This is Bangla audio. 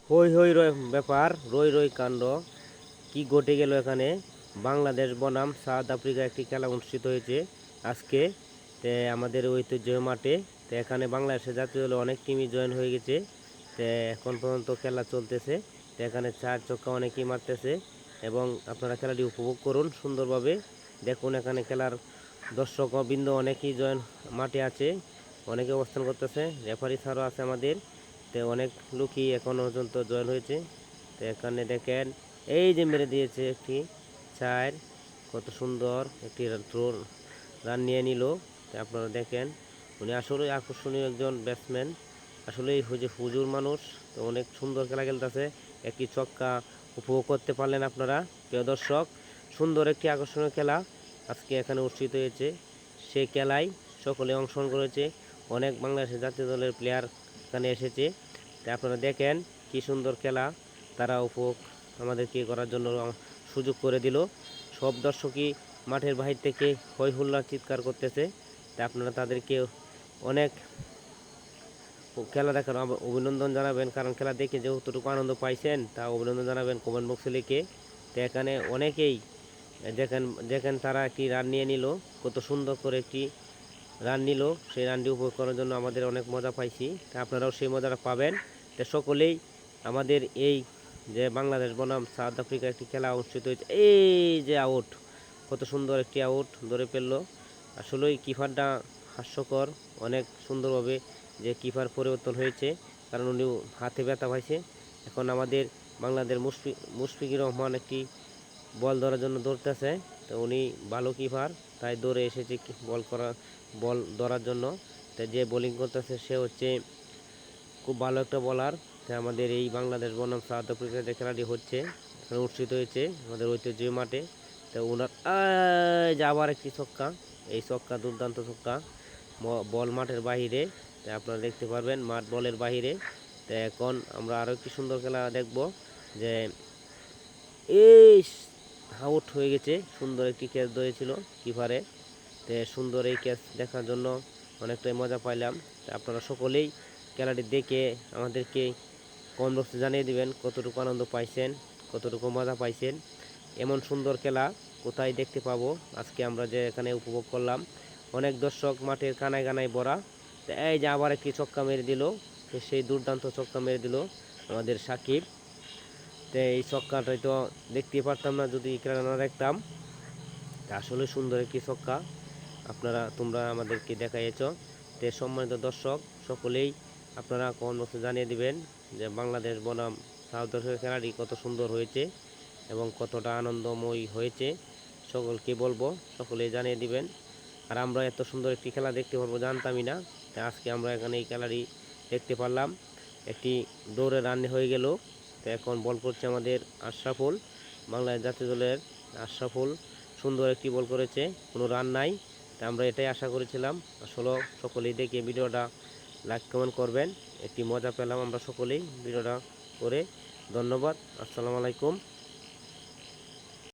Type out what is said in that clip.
হই হই রই ব্যাপার, রই রই কাণ্ড। কি ঘটে গেল এখানে? বাংলাদেশ বনাম সাউথ আফ্রিকা একটি খেলা অনুষ্ঠিত হয়েছে আজকে। আমাদের ঐতিহ্য মাঠে। এখানে বাংলাদেশের জাতীয় দলে অনেক টিমই জয়েন হয়ে গেছে। এখন পর্যন্ত খেলা চলতেছে। এখানে চার ছক্কা অনেকেই মারতেছে এবং আপনারা খেলাটি উপভোগ করুন সুন্দরভাবে। দেখুন এখানে খেলার দর্শক বৃন্দ অনেকেই জয়েন মাঠে আছে, অনেকে অবস্থান করতেছে, রেফারি স্যারও আছে আমাদের। অনেক লোকই এখনো পর্যন্ত জয়েন হয়েছে। এখানে দেখেন, এই যে মেরে দিয়েছে একটি চার, কত সুন্দর একটি রান নিয়ে নিল। আপনারা দেখেন, উনি আসলে আকর্ষণীয় একজন ব্যাটসম্যান। আসলে যে হুজুর মানুষ, তো অনেক সুন্দর খেলা খেলতেছে। একটি ছক্কা উপভোগ করতে পারলেন আপনারা প্রিয় দর্শক। সুন্দর একটি আকর্ষণীয় খেলা আজকে এখানে অনুষ্ঠিত হয়েছে। সেই খেলায় সকলে অংশগ্রহণ করেছে। অনেক বাংলাদেশের জাতীয় দলের প্লেয়ার এখানে এসেছে। আপনারা দেখেন কি সুন্দর খেলা, তারা উপভোগ আমাদেরকে করার জন্য সুযোগ করে দিল। সব দর্শকই মাঠের বাহির থেকে হই হুল্লার চিৎকার করতেছে। আপনারা তাদেরকে অনেক খেলা দেখার অভিনন্দন জানাবেন, কারণ খেলা দেখে যতটুকু আনন্দ পাইছেন তা অভিনন্দন জানাবেন কমেন্ট বক্সে লিখে। এখানে অনেকেই দেখেন দেখেন তারা একটি রান নিয়ে নিল, কত সুন্দর করে একটি রান নিল। সেই রানটি উপভোগ করার জন্য আমাদের অনেক মজা পাইছি। আপনারাও সেই মজাটা পাবেন। সকলেই আমাদের এই যে বাংলাদেশ বনাম সাউথ আফ্রিকা একটি খেলা অনুষ্ঠিত হয়েছে, এই যে আউট, কত সুন্দর একটি আউট ধরে ফেললো। আসলেই কিপারটা হাস্যকর, অনেক সুন্দরভাবে যে কিপার পরিবর্তন হয়েছে, কারণ উনি হাতে ব্যথা পাইছে। এখন আমাদের বাংলাদেশ মুশফিকুর রহমান একটি বল ধরার জন্য দৌড়তেছে। তো উনি ভালো কিপার, তাই দৌড়ে এসেছে বল ধরার জন্য। তাই যে বোলিং করতেছে সে হচ্ছে খুব ভালো একটা বলার। তাই আমাদের এই বাংলাদেশ বনাম সাউথ আফ্রিকা যে খেলাটি হচ্ছে, অনুষ্ঠিত হয়েছে আমাদের ঐতিহ্যবাহী মাঠে। তো ওনার যে আবার একটি ছক্কা, এই ছক্কা দুর্দান্ত ছক্কা, বল মাঠের বাহিরে। তাই আপনারা দেখতে পারবেন মাঠ বলের বাহিরে। তো এখন আমরা আরও একটি সুন্দর খেলা দেখব, যে এই আউট হয়ে গেছে, সুন্দর একটি ক্যাচ ধরেছিল কিপারে। সুন্দর এই ক্যাচ দেখার জন্য অনেকটাই মজা পাইলাম। আপনারা সকলেই খেলাটি দেখে আমাদেরকে কমেন্ট বক্সে জানিয়ে দিবেন কতটুকু আনন্দ পাইছেন, কতটুকু মজা পাইছেন। এমন সুন্দর খেলা কোথায় দেখতে পাবো? আজকে আমরা যে এখানে উপভোগ করলাম, অনেক দর্শক মাঠের কানায় কানায় ভরা। এই যে আবার একটি ছক্কা মেরে দিল, সেই দুর্দান্ত ছক্কা মেরে দিল আমাদের সাকিব। এই ছক্কাটাই তো দেখতেই পারতাম না যদি খেলা না দেখতাম। আসলে সুন্দর একটি ছক্কা তোমরা আমাদেরকে দেখাইয়েছ। সম্মানিত দর্শক সকলেই আপনারা কমেন্ট বক্সে জানিয়ে দিবেন যে বাংলাদেশ বনাম সাউথ আফ্রিকা খেলাটি কত সুন্দর হয়েছে এবং কতটা আনন্দময় হয়েছে। সকলকে বলবো সকলেই জানিয়ে দিবেন। আর আমরা এত সুন্দর একটি খেলা দেখতে পারবো জানতামই না। আজকে আমরা এখানে এই খেলাটি দেখতে পারলাম। একটি দৌড়ে রান হয়ে গেল। এখন বল করছে আমাদের আশরাফুল, বাংলাদেশ জাতীয় দলের আশরাফুল। সুন্দর একটি বল করেছে, কোনো রান নাই। আমরা এটাই আশা করেছিলাম। আসলে সকলেই দেখে ভিডিওটা লাইক কমেন্ট করবেন। একটি মজা পেলাম আমরা সকলেই ভিডিওটা করে। ধন্যবাদ। আসসালামু আলাইকুম।